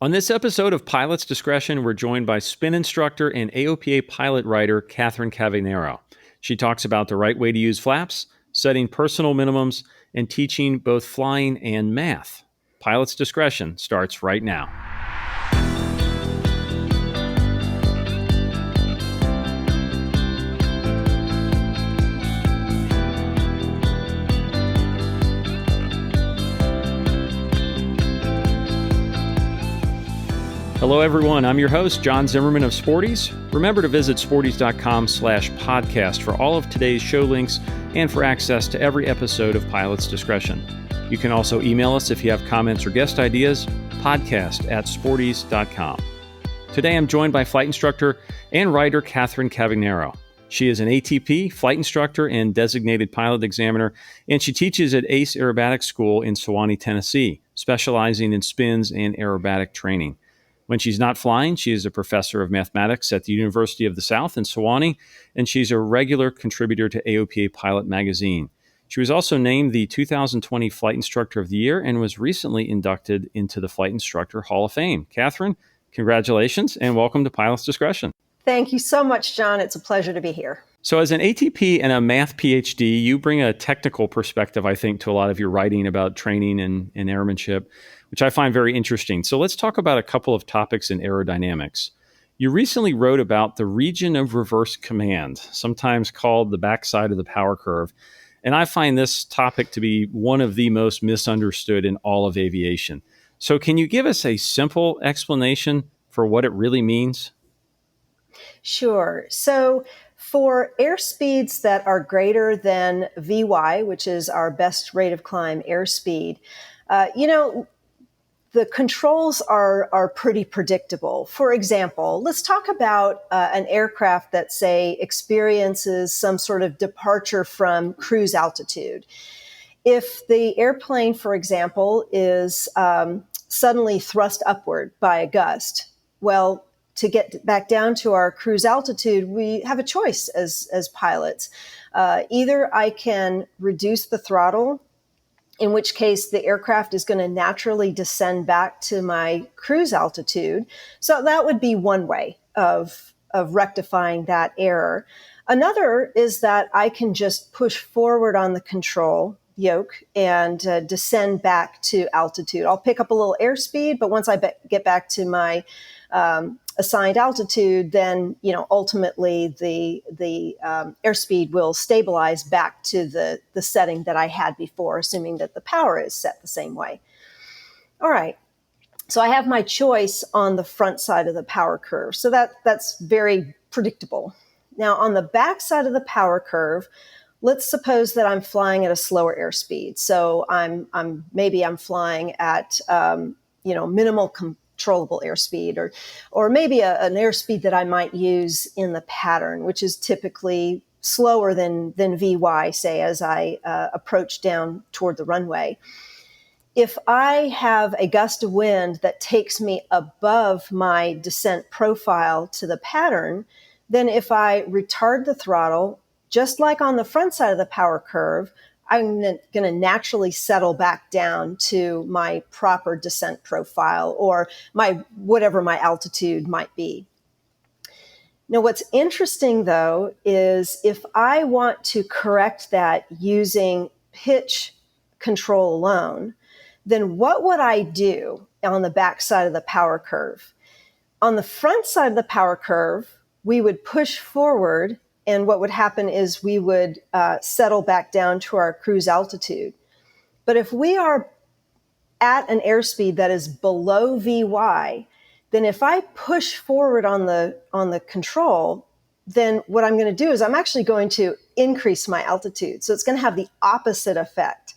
On this episode of Pilot's Discretion, we're joined by spin instructor and AOPA pilot writer Catherine Cavagnaro. She talks about the right way to use flaps, setting personal minimums, and teaching both flying and math. Pilot's Discretion starts right now. Hello, everyone. I'm your host, John Zimmerman of Sporties. Remember to visit sporties.com/podcast for all of today's show links and for access to every episode of Pilot's Discretion. You can also email us if you have comments or guest ideas, podcast@sporties.com. Today, I'm joined by flight instructor and writer Catherine Cavagnaro. She is an ATP, flight instructor, and designated pilot examiner, and she teaches at Ace Aerobatics School in Sewanee, Tennessee, specializing in spins and aerobatic training. When she's not flying, she is a professor of mathematics at the University of the South in Sewanee, and she's a regular contributor to AOPA Pilot magazine. She was also named the 2020 Flight Instructor of the Year and was recently inducted into the Flight Instructor Hall of Fame. Catherine, congratulations and welcome to Pilot's Discretion. Thank you so much, John. It's a pleasure to be here. So as an ATP and a math PhD, you bring a technical perspective, I think, to a lot of your writing about training and airmanship, which I find very interesting. So let's talk about a couple of topics in aerodynamics. You recently wrote about the region of reverse command, sometimes called the backside of the power curve. And I find this topic to be one of the most misunderstood in all of aviation. So can you give us a simple explanation for what it really means? Sure. So for airspeeds that are greater than Vy, which is our best rate of climb airspeed, the controls are pretty predictable. For example, let's talk about an aircraft that, say, experiences some sort of departure from cruise altitude. If the airplane, for example, is suddenly thrust upward by a gust, well, to get back down to our cruise altitude, we have a choice as pilots. Either I can reduce the throttle, in which case the aircraft is going to naturally descend back to my cruise altitude. So that would be one way of rectifying that error. Another is that I can just push forward on the control yoke and descend back to altitude. I'll pick up a little airspeed, but once I get back to my assigned altitude, then ultimately the airspeed will stabilize back to the setting that I had before, assuming that the power is set the same way. All right. So I have my choice on the front side of the power curve. So that's very predictable. Now on the back side of the power curve, let's suppose that I'm flying at a slower airspeed. So I'm flying at minimal controllable airspeed, or maybe an airspeed that I might use in the pattern, which is typically slower than Vy, say, as I approach down toward the runway. If I have a gust of wind that takes me above my descent profile to the pattern, then if I retard the throttle, just like on the front side of the power curve, I'm going to naturally settle back down to my proper descent profile or whatever my altitude might be. Now, what's interesting, though, is if I want to correct that using pitch control alone, then what would I do on the back side of the power curve? On the front side of the power curve, we would push forward, and what would happen is we would settle back down to our cruise altitude. But if we are at an airspeed that is below Vy, then if I push forward on the control, then what I'm going to do is I'm actually going to increase my altitude. So it's going to have the opposite effect.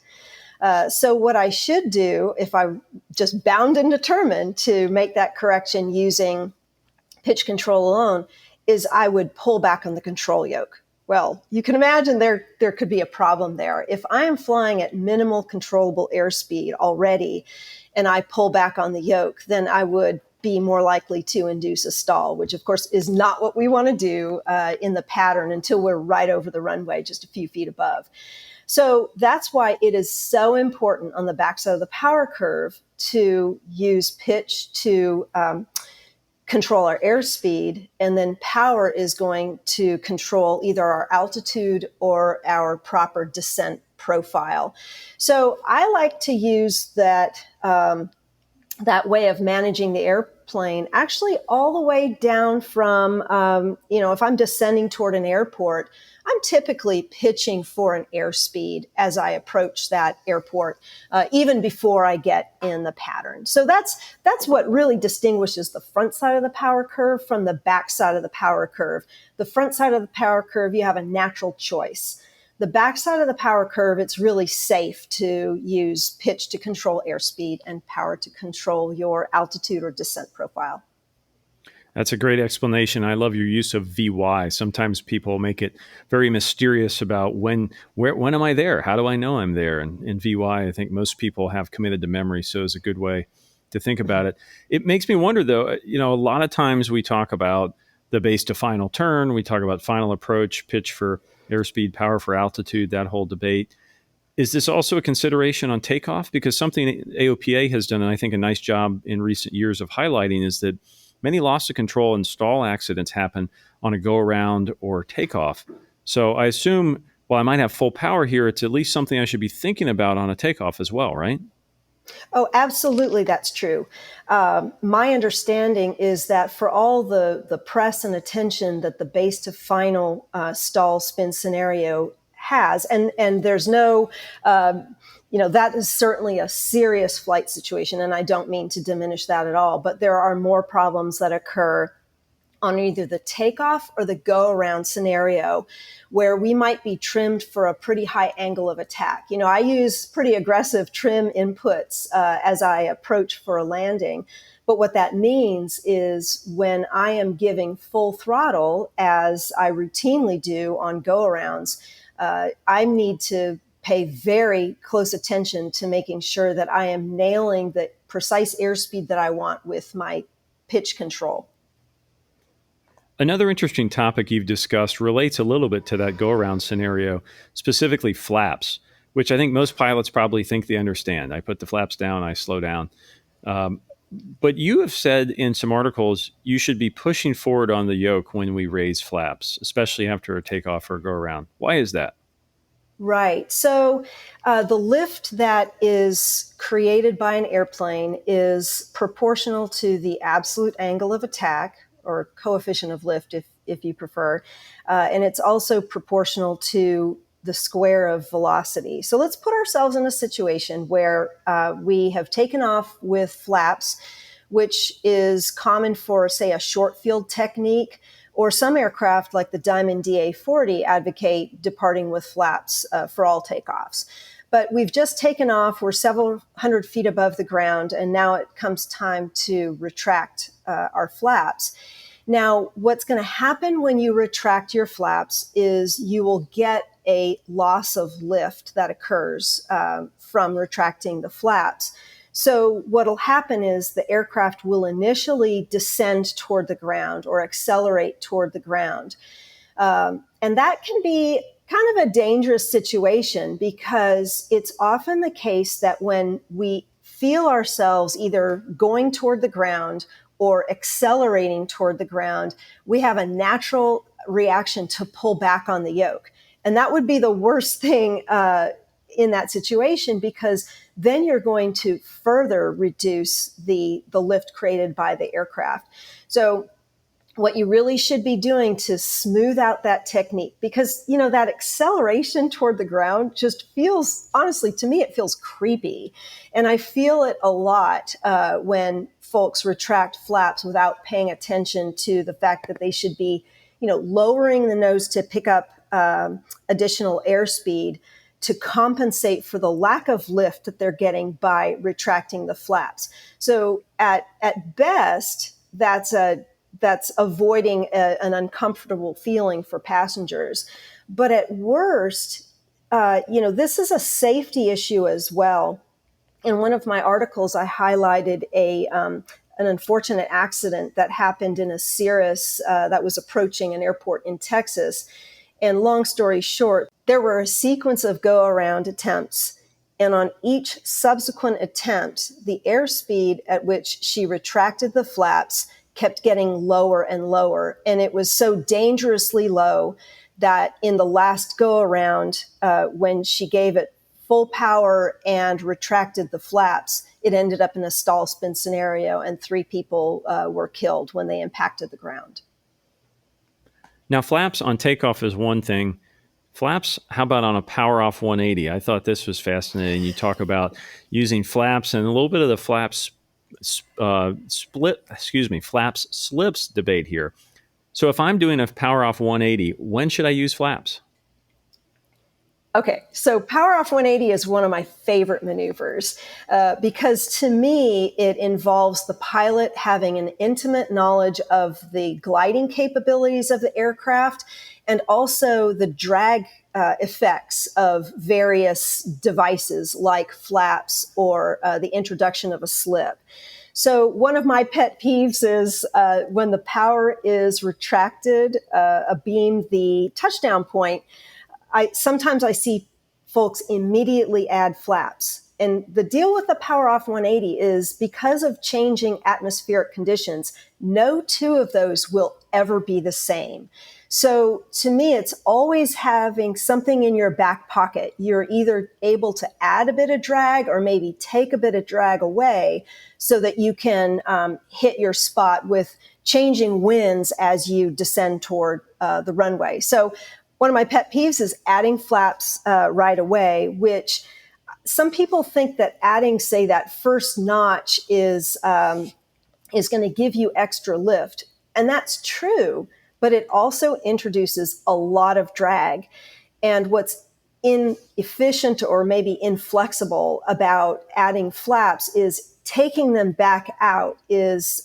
So what I should do, if I'm just bound and determined to make that correction using pitch control alone, is I would pull back on the control yoke. Well, you can imagine there could be a problem there. If I am flying at minimal controllable airspeed already and I pull back on the yoke, then I would be more likely to induce a stall, which of course is not what we want to do in the pattern until we're right over the runway, just a few feet above. So that's why it is so important on the backside of the power curve to use pitch to control our airspeed, and then power is going to control either our altitude or our proper descent profile. So I like to use that way of managing the airplane actually all the way down from, if I'm descending toward an airport, I'm typically pitching for an airspeed as I approach that airport, even before I get in the pattern. So that's what really distinguishes the front side of the power curve from the back side of the power curve. The front side of the power curve, you have a natural choice. The backside of the power curve, it's really safe to use pitch to control airspeed and power to control your altitude or descent profile. That's a great explanation. I love your use of VY. Sometimes people make it very mysterious about when am I there? How do I know I'm there? And in VY, I think most people have committed to memory, so it's a good way to think about it. It makes me wonder, though, a lot of times we talk about the base to final turn, we talk about final approach, pitch for airspeed, power for altitude, that whole debate. Is this also a consideration on takeoff? Because something AOPA has done, and I think a nice job in recent years of highlighting, is that many loss of control and stall accidents happen on a go-around or takeoff. So I assume, while I might have full power here, it's at least something I should be thinking about on a takeoff as well, right? Oh, absolutely, that's true. My understanding is that for all the press and attention that the base to final stall spin scenario has, and there's no, that is certainly a serious flight situation, and I don't mean to diminish that at all, but there are more problems that occur on either the takeoff or the go-around scenario where we might be trimmed for a pretty high angle of attack. I use pretty aggressive trim inputs as I approach for a landing. But what that means is when I am giving full throttle, as I routinely do on go-arounds, I need to pay very close attention to making sure that I am nailing the precise airspeed that I want with my pitch control. Another interesting topic you've discussed relates a little bit to that go-around scenario, specifically flaps, which I think most pilots probably think they understand. I put the flaps down, I slow down. But you have said in some articles you should be pushing forward on the yoke when we raise flaps, especially after a takeoff or a go-around. Why is that? Right. So the lift that is created by an airplane is proportional to the absolute angle of attack, or coefficient of lift if you prefer. And it's also proportional to the square of velocity. So let's put ourselves in a situation where we have taken off with flaps, which is common for, say, a short field technique, or some aircraft like the Diamond DA-40 advocate departing with flaps for all takeoffs. But we've just taken off, we're several hundred feet above the ground, and now it comes time to retract our flaps. Now, what's going to happen when you retract your flaps is you will get a loss of lift that occurs from retracting the flaps. So what'll happen is the aircraft will initially descend toward the ground or accelerate toward the ground. And that can be kind of a dangerous situation because it's often the case that when we feel ourselves either going toward the ground or accelerating toward the ground, we have a natural reaction to pull back on the yoke. And that would be the worst thing in that situation, because then you're going to further reduce the lift created by the aircraft. So what you really should be doing to smooth out that technique, because, that acceleration toward the ground just feels, honestly, to me, it feels creepy. And I feel it a lot when folks retract flaps without paying attention to the fact that they should be, lowering the nose to pick up additional airspeed to compensate for the lack of lift that they're getting by retracting the flaps. So at best, that's avoiding an uncomfortable feeling for passengers. But at worst, this is a safety issue as well. In one of my articles, I highlighted an unfortunate accident that happened in a Cirrus that was approaching an airport in Texas. And long story short, There were a sequence of go-around attempts, and on each subsequent attempt, the airspeed at which she retracted the flaps kept getting lower and lower. And it was so dangerously low that in the last go-around, when she gave it full power and retracted the flaps, it ended up in a stall spin scenario, and 3 people were killed when they impacted the ground. Now, flaps on takeoff is one thing. Flaps, how about on a Poweroff 180? I thought this was fascinating. You talk about using flaps and a little bit of the flaps flaps slips debate here. So if I'm doing a Poweroff 180, when should I use flaps? Okay, so Poweroff 180 is one of my favorite maneuvers because to me, it involves the pilot having an intimate knowledge of the gliding capabilities of the aircraft and also the drag effects of various devices like flaps or the introduction of a slip. So one of my pet peeves is when the power is retracted, abeam the touchdown point, sometimes I see folks immediately add flaps. And the deal with the Poweroff 180 is because of changing atmospheric conditions, no 2 of those will ever be the same. So to me, it's always having something in your back pocket. You're either able to add a bit of drag or maybe take a bit of drag away so that you can hit your spot with changing winds as you descend toward the runway. So one of my pet peeves is adding flaps right away, which some people think that adding, say, that first notch is going to give you extra lift. And that's true, but it also introduces a lot of drag. And what's inefficient or maybe inflexible about adding flaps is taking them back out is,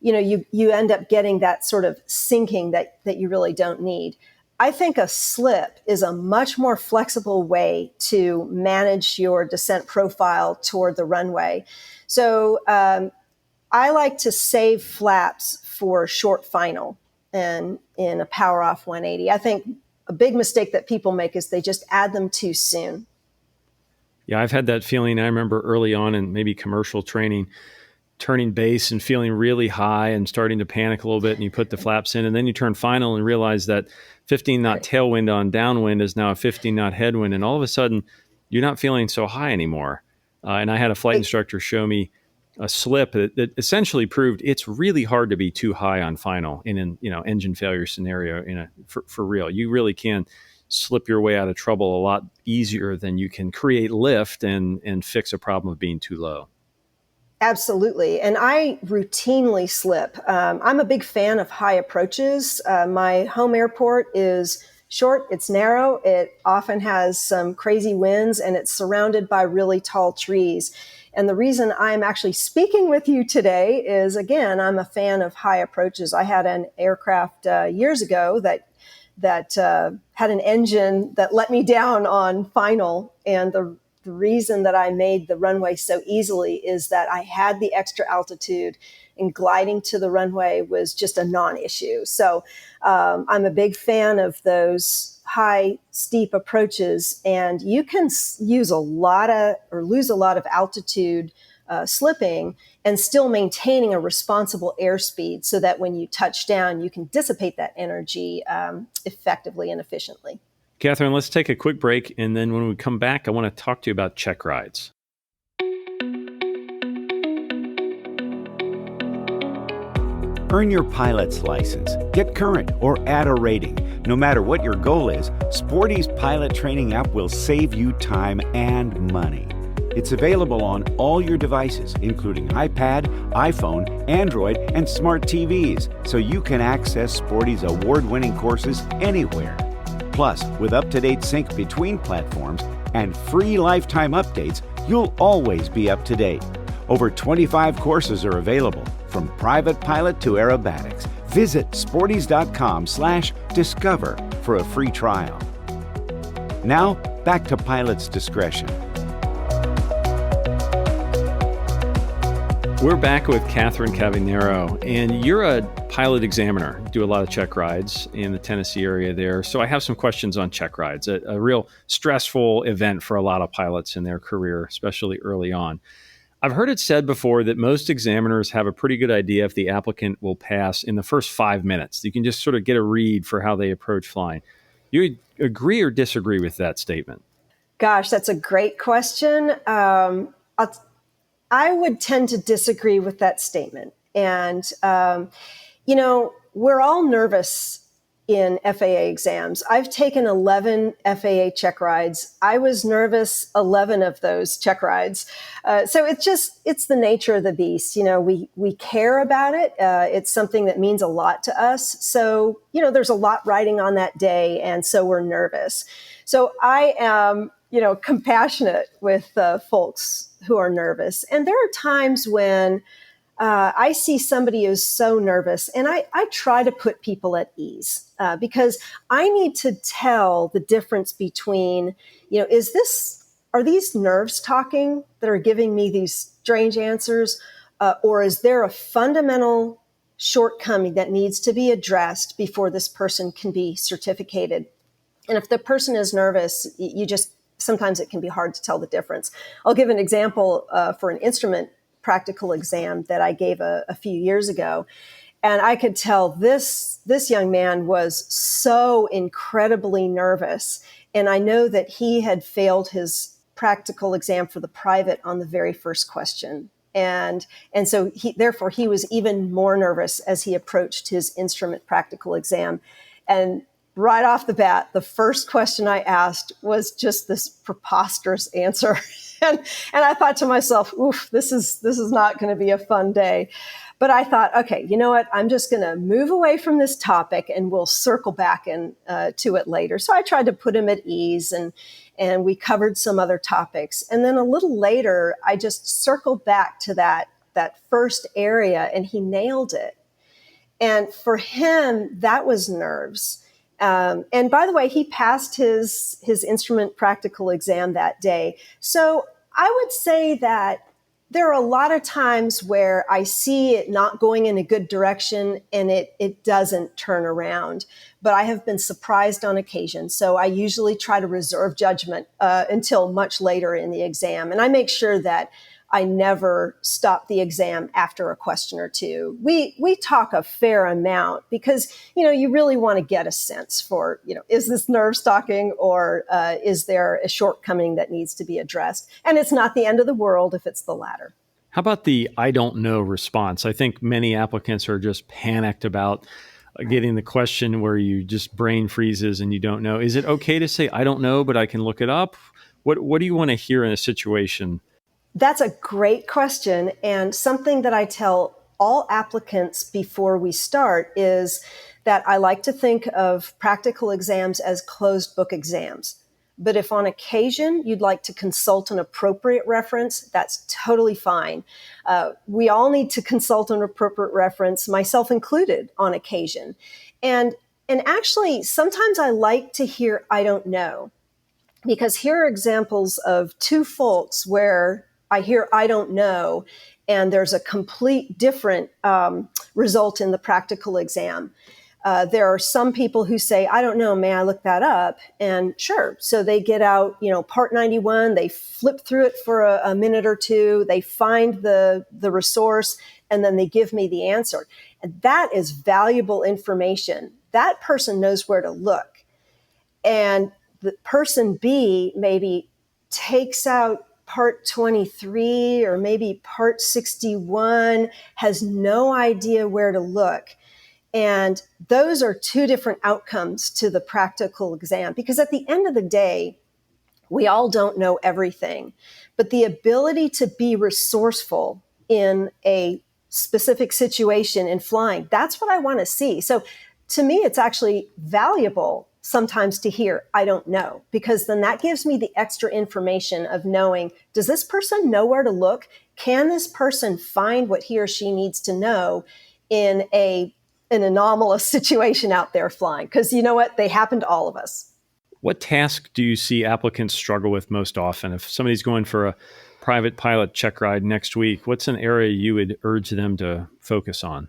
you end up getting that sort of sinking that you really don't need. I think a slip is a much more flexible way to manage your descent profile toward the runway. So I like to save flaps for short final and in a Poweroff 180. I think a big mistake that people make is they just add them too soon. Yeah, I've had that feeling. I remember early on in maybe commercial training, turning base and feeling really high and starting to panic a little bit, and you put the flaps in, and then you turn final and realize that 15-knot tailwind on downwind is now a 15-knot headwind, and all of a sudden you're not feeling so high anymore. And I had a flight instructor show me a slip that essentially proved it's really hard to be too high on final in an engine failure scenario for real. You really can slip your way out of trouble a lot easier than you can create lift and fix a problem of being too low. Absolutely. And I routinely slip. I'm a big fan of high approaches. My home airport is short, it's narrow, it often has some crazy winds, and it's surrounded by really tall trees. And the reason I'm actually speaking with you today is, again, I'm a fan of high approaches. I had an aircraft years ago that had an engine that let me down on final, and the reason that I made the runway so easily is that I had the extra altitude, and gliding to the runway was just a non-issue. So I'm a big fan of those high, steep approaches, and you can lose a lot of altitude slipping and still maintaining a responsible airspeed so that when you touch down, you can dissipate that energy effectively and efficiently. Catherine, let's take a quick break, and then when we come back, I want to talk to you about check rides. Earn your pilot's license, get current, or add a rating. No matter what your goal is, Sporty's pilot training app will save you time and money. It's available on all your devices, including iPad, iPhone, Android, and smart TVs, so you can access Sporty's award-winning courses anywhere. Plus, with up-to-date sync between platforms and free lifetime updates, you'll always be up to date. Over 25 courses are available, from private pilot to aerobatics. Visit sportys.com/discover for a free trial. Now, back to Pilot's Discretion. We're back with Catherine Cavagnaro, and you're a pilot examiner. You do a lot of check rides in the Tennessee area there. So I have some questions on check rides, a real stressful event for a lot of pilots in their career, especially early on. I've heard it said before that most examiners have a pretty good idea if the applicant will pass in the first 5 minutes. You can just sort of get a read for how they approach flying. You agree or disagree with that statement? Gosh, that's a great question. I would tend to disagree with that statement. And, we're all nervous in FAA exams. I've taken 11 FAA check rides. I was nervous 11 of those check rides. So it's the nature of the beast. We care about it. It's something that means a lot to us. So, there's a lot riding on that day. And so we're nervous. So I am, compassionate with folks who are nervous. And there are times when I see somebody who's so nervous, and I try to put people at ease because I need to tell the difference between, are these nerves talking that are giving me these strange answers, or is there a fundamental shortcoming that needs to be addressed before this person can be certificated? And if the person is nervous, sometimes it can be hard to tell the difference. I'll give an example for an instrument practical exam that I gave a few years ago. And I could tell this young man was so incredibly nervous. And I know that he had failed his practical exam for the private on the very first question. And so therefore he was even more nervous as he approached his instrument practical exam. And right off the bat, the first question I asked was just this preposterous answer. And I thought to myself, oof, this is not going to be a fun day. But I thought, okay, you know what? I'm just going to move away from this topic and we'll circle back to it later. So I tried to put him at ease and we covered some other topics. And then a little later, I just circled back to that first area and he nailed it. And for him, that was nerves. And by the way, he passed his instrument practical exam that day. So I would say that there are a lot of times where I see it not going in a good direction and it doesn't turn around. But I have been surprised on occasion. So I usually try to reserve judgment until much later in the exam. And I make sure that I never stop the exam after a question or two. We talk a fair amount because, you really want to get a sense for, is this nerve stalking or is there a shortcoming that needs to be addressed? And it's not the end of the world if it's the latter. How about the I don't know response? I think many applicants are just panicked about getting the question where you just brain freezes and you don't know. Is it okay to say, I don't know, but I can look it up? What do you want to hear in a situation? That's a great question. And something that I tell all applicants before we start is that I like to think of practical exams as closed book exams. But if on occasion you'd like to consult an appropriate reference, that's totally fine. We all need to consult an appropriate reference, myself included, on occasion. And actually, sometimes I like to hear I don't know, because here are examples of two folks where I hear I don't know, and there's a complete different result in the practical exam. There are some people who say, I don't know, may I look that up? And sure. So they get out, Part 91, they flip through it for a minute or two, they find the resource, and then they give me the answer. And that is valuable information. That person knows where to look. And the person B maybe takes out Part 23 or maybe Part 61, has no idea where to look. And those are two different outcomes to the practical exam, because at the end of the day, we all don't know everything. But the ability to be resourceful in a specific situation in flying, that's what I want to see. So to me, it's actually valuable sometimes to hear, I don't know, because then that gives me the extra information of knowing, does this person know where to look? Can this person find what he or she needs to know in an anomalous situation out there flying? Because you know what? They happen to all of us. What task do you see applicants struggle with most often? If somebody's going for private pilot check ride next week, what's an area you would urge them to focus on?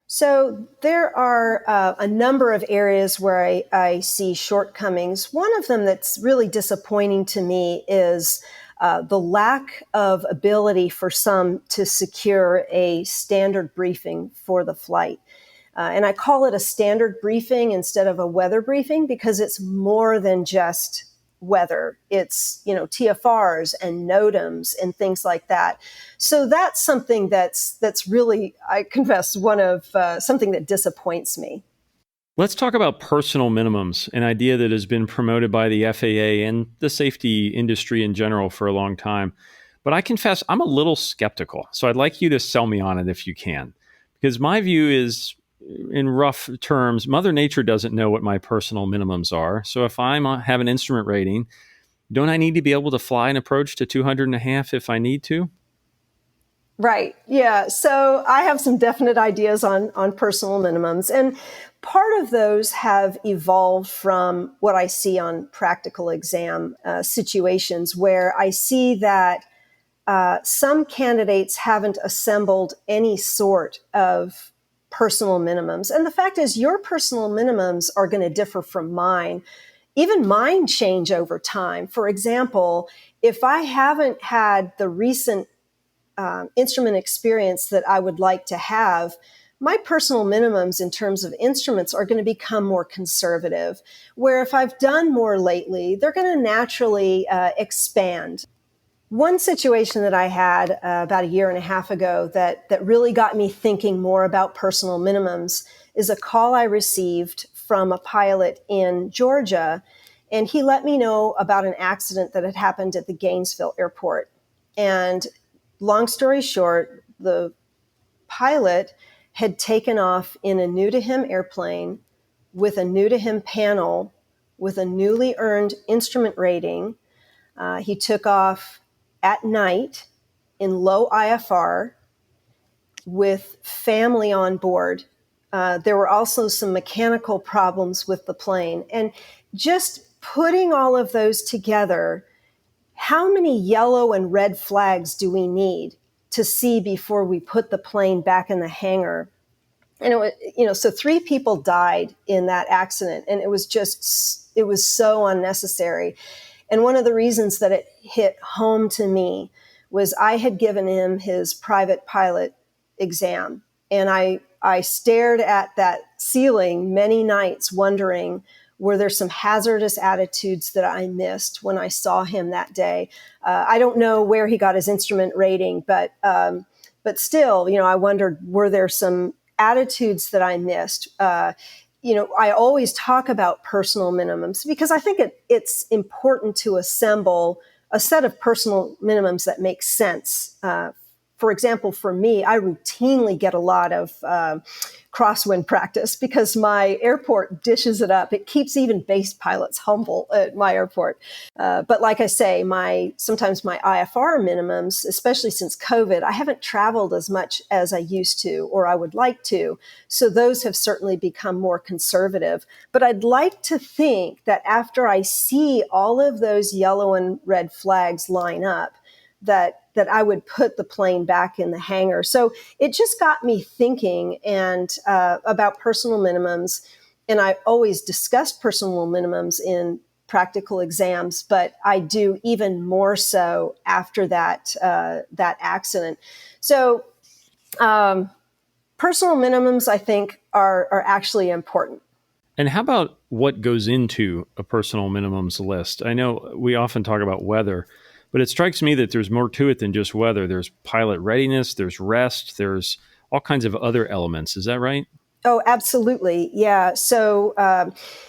So there are a number of areas where I see shortcomings. One of them that's really disappointing to me is the lack of ability for some to secure a standard briefing for the flight. And I call it a standard briefing instead of a weather briefing because it's more than just weather. It's, TFRs and NOTAMs and things like that. So that's something that's really, I confess, one of something that disappoints me. Let's talk about personal minimums, an idea that has been promoted by the FAA and the safety industry in general for a long time. But I confess, I'm a little skeptical. So I'd like you to sell me on it if you can. Because my view is, in rough terms, Mother Nature doesn't know what my personal minimums are. So if I have an instrument rating, don't I need to be able to fly an approach to 200.5 if I need to? Right. Yeah. So I have some definite ideas on personal minimums. And part of those have evolved from what I see on practical exam situations where I see that some candidates haven't assembled any sort of personal minimums. And the fact is, your personal minimums are going to differ from mine. Even mine change over time. For example, if I haven't had the recent instrument experience that I would like to have, my personal minimums in terms of instruments are going to become more conservative. Where if I've done more lately, they're going to naturally expand. One situation that I had about a year and a half ago that really got me thinking more about personal minimums is a call I received from a pilot in Georgia, and he let me know about an accident that had happened at the Gainesville airport. And long story short, the pilot had taken off in a new-to-him airplane with a new-to-him panel with a newly earned instrument rating. He took off at night in low IFR with family on board. There were also some mechanical problems with the plane. And just putting all of those together, how many yellow and red flags do we need to see before we put the plane back in the hangar? And it was, so 3 people died in that accident, and it was so unnecessary. And one of the reasons that it hit home to me was I had given him his private pilot exam. And I stared at that ceiling many nights wondering, were there some hazardous attitudes that I missed when I saw him that day? I don't know where he got his instrument rating, but still, I wondered, were there some attitudes that I missed? I always talk about personal minimums because I think it's important to assemble a set of personal minimums that make sense. For example, for me, I routinely get a lot of crosswind practice because my airport dishes it up. It keeps even base pilots humble at my airport. But like I say, sometimes my IFR minimums, especially since COVID, I haven't traveled as much as I used to or I would like to. So those have certainly become more conservative. But I'd like to think that after I see all of those yellow and red flags line up, that I would put the plane back in the hangar. So it just got me thinking about personal minimums. And I always discuss personal minimums in practical exams, but I do even more so after that accident. So personal minimums, I think, are actually important. And how about what goes into a personal minimums list? I know we often talk about weather, but it strikes me that there's more to it than just weather. There's pilot readiness, there's rest, there's all kinds of other elements. Is that right? Oh, absolutely. Yeah. So,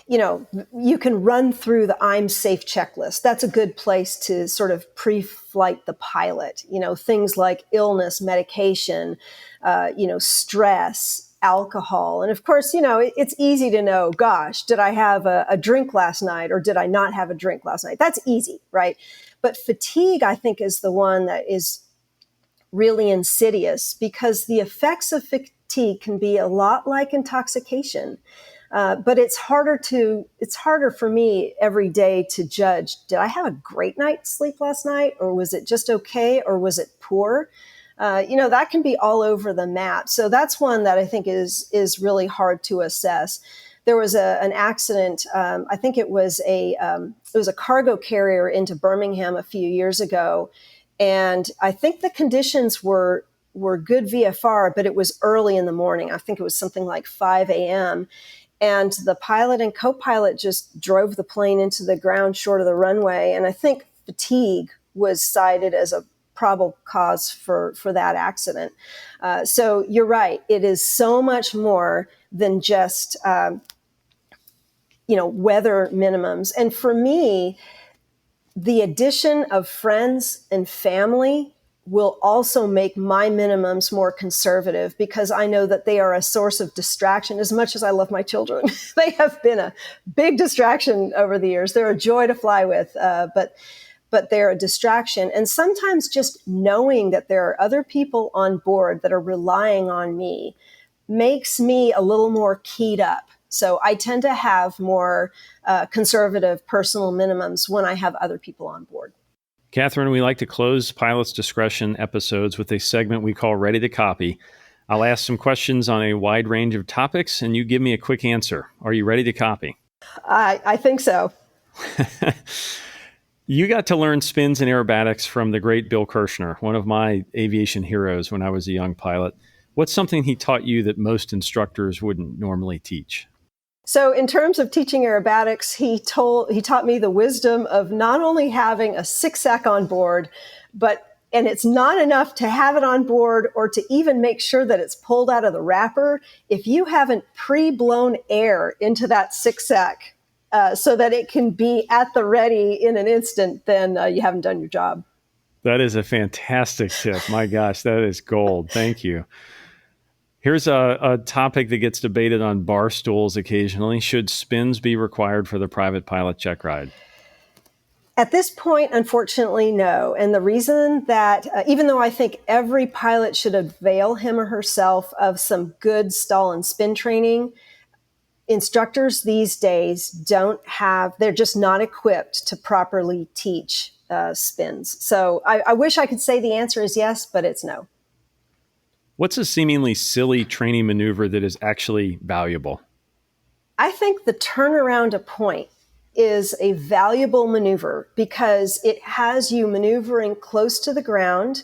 you can run through the I'm safe checklist. That's a good place to sort of pre-flight the pilot. Things like illness, medication, stress, alcohol. And of course, it's easy to know, gosh, did I have a drink last night or did I not have a drink last night? That's easy, right? But fatigue, I think, is the one that is really insidious because the effects of fatigue can be a lot like intoxication. But it's harder for me every day to judge, did I have a great night's sleep last night, or was it just okay, or was it poor? That can be all over the map. So that's one that I think is really hard to assess. There was an accident. I think it was a cargo carrier into Birmingham a few years ago, and I think the conditions were good VFR, but it was early in the morning. I think it was something like 5 a.m. And the pilot and co-pilot just drove the plane into the ground short of the runway. And I think fatigue was cited as a probable cause for that accident. So you're right. It is so much more than just, weather minimums. And for me, the addition of friends and family will also make my minimums more conservative, because I know that they are a source of distraction. As much as I love my children, they have been a big distraction over the years. They're a joy to fly with, but they're a distraction. And sometimes just knowing that there are other people on board that are relying on me makes me a little more keyed up. So I tend to have more conservative personal minimums when I have other people on board. Catherine, we like to close Pilot's Discretion episodes with a segment we call Ready to Copy. I'll ask some questions on a wide range of topics, and you give me a quick answer. Are you ready to copy? I think so. You got to learn spins and aerobatics from the great Bill Kershner, one of my aviation heroes when I was a young pilot. What's something he taught you that most instructors wouldn't normally teach? So in terms of teaching aerobatics, he taught me the wisdom of not only having a six-sack on board, and it's not enough to have it on board or to even make sure that it's pulled out of the wrapper if you haven't pre-blown air into that six-sack so that it can be at the ready in an instant, then you haven't done your job. That is a fantastic tip. My gosh, that is gold. Thank you. Here's a topic that gets debated on bar stools occasionally. Should spins be required for the private pilot check ride? At this point, unfortunately, no. And the reason that, even though I think every pilot should avail him or herself of some good stall and spin training, instructors these days they're just not equipped to properly teach spins. So I wish I could say the answer is yes, but it's no. What's a seemingly silly training maneuver that is actually valuable? I think the turnaround a point is a valuable maneuver because it has you maneuvering close to the ground,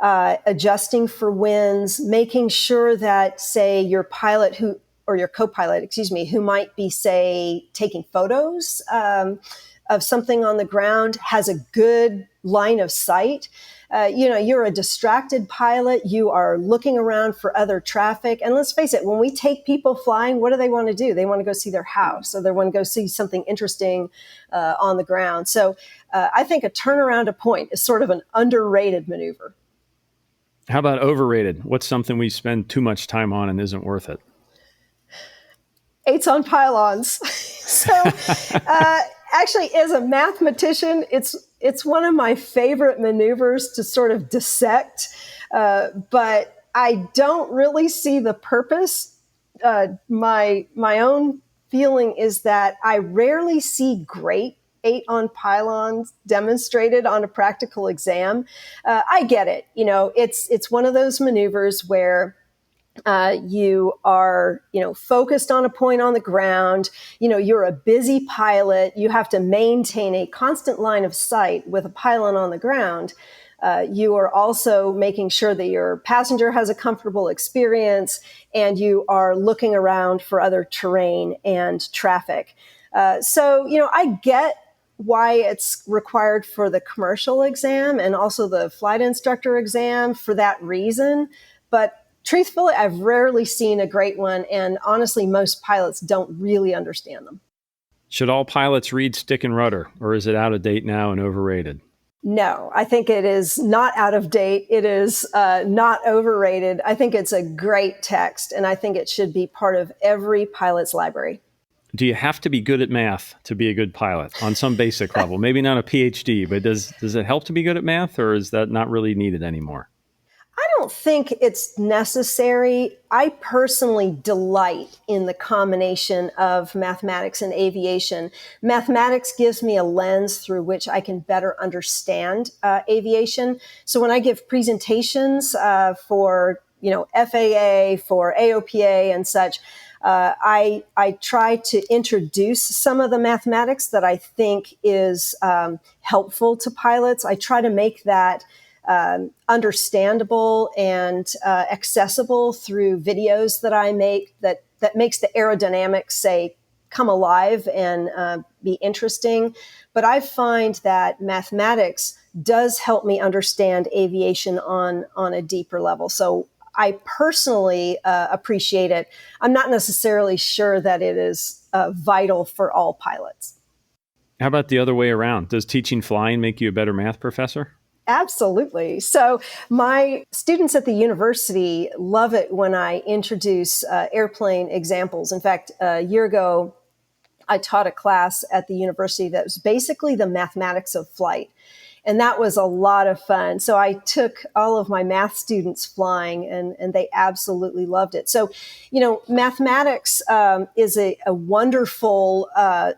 adjusting for winds, making sure that, say, your pilot or your co-pilot, who might be, say, taking photos of something on the ground, has a good line of sight. You're a distracted pilot. You are looking around for other traffic. And let's face it, when we take people flying, what do they want to do? They want to go see their house, or they want to go see something interesting on the ground. So I think a turnaround a point is sort of an underrated maneuver. How about overrated? What's something we spend too much time on and isn't worth it? Eights on pylons. So actually, as a mathematician, it's one of my favorite maneuvers to sort of dissect, but I don't really see the purpose. My own feeling is that I rarely see great 8 on pylons demonstrated on a practical exam. I get it. It's one of those maneuvers where you are, focused on a point on the ground. You're a busy pilot. You have to maintain a constant line of sight with a pylon on the ground. You are also making sure that your passenger has a comfortable experience, and you are looking around for other terrain and traffic. So I get why it's required for the commercial exam and also the flight instructor exam for that reason. But truthfully, I've rarely seen a great one, and honestly, most pilots don't really understand them. Should all pilots read Stick and Rudder, or is it out of date now and overrated? No, I think it is not out of date. It is not overrated. I think it's a great text, and I think it should be part of every pilot's library. Do you have to be good at math to be a good pilot on some basic level? Maybe not a PhD, but does it help to be good at math, or is that not really needed anymore? I don't think it's necessary. I personally delight in the combination of mathematics and aviation. Mathematics gives me a lens through which I can better understand aviation. So when I give presentations for FAA, for AOPA and such, I try to introduce some of the mathematics that I think is helpful to pilots. I try to make that understandable and accessible through videos that I make that makes the aerodynamics, say, come alive and be interesting. But I find that mathematics does help me understand aviation on a deeper level. So I personally appreciate it. I'm not necessarily sure that it is vital for all pilots. How about the other way around? Does teaching flying make you a better math professor? Absolutely. So my students at the university love it when I introduce airplane examples. In fact, a year ago, I taught a class at the university that was basically the mathematics of flight. And that was a lot of fun. So I took all of my math students flying and they absolutely loved it. So, mathematics is a wonderful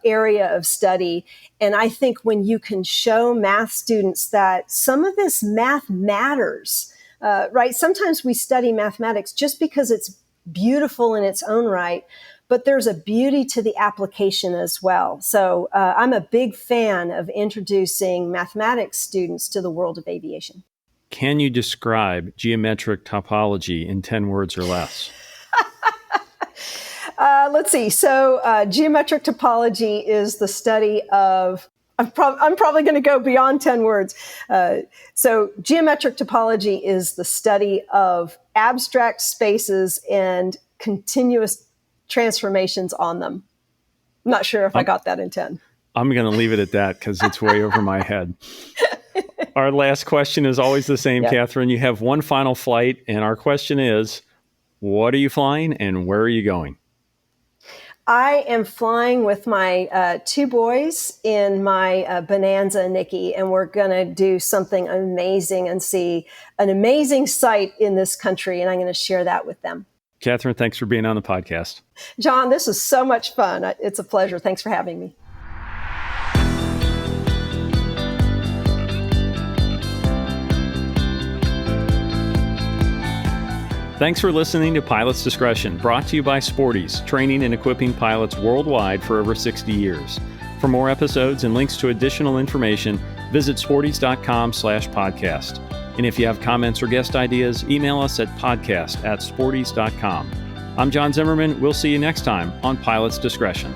area of study. And I think when you can show math students that some of this math matters, right? Sometimes we study mathematics just because it's beautiful in its own right, but there's a beauty to the application as well. So I'm a big fan of introducing mathematics students to the world of aviation. Can you describe geometric topology in 10 words or less? Let's see. So geometric topology is the study of, I'm probably going to go beyond 10 words. So geometric topology is the study of abstract spaces and continuous transformations on them. I'm not sure if I got that in 10. I'm going to leave it at that because it's way over my head. Our last question is always the same, Catherine. You have one final flight, and our question is, what are you flying and where are you going? I am flying with my two boys in my Bonanza Nikki, and we're going to do something amazing and see an amazing sight in this country, and I'm going to share that with them. Catherine, thanks for being on the podcast. John, this is so much fun. It's a pleasure. Thanks for having me. Thanks for listening to Pilot's Discretion, brought to you by Sporties, training and equipping pilots worldwide for over 60 years. For more episodes and links to additional information, visit sporties.com/podcast. And if you have comments or guest ideas, email us at podcast@sporties.com. I'm John Zimmerman. We'll see you next time on Pilot's Discretion.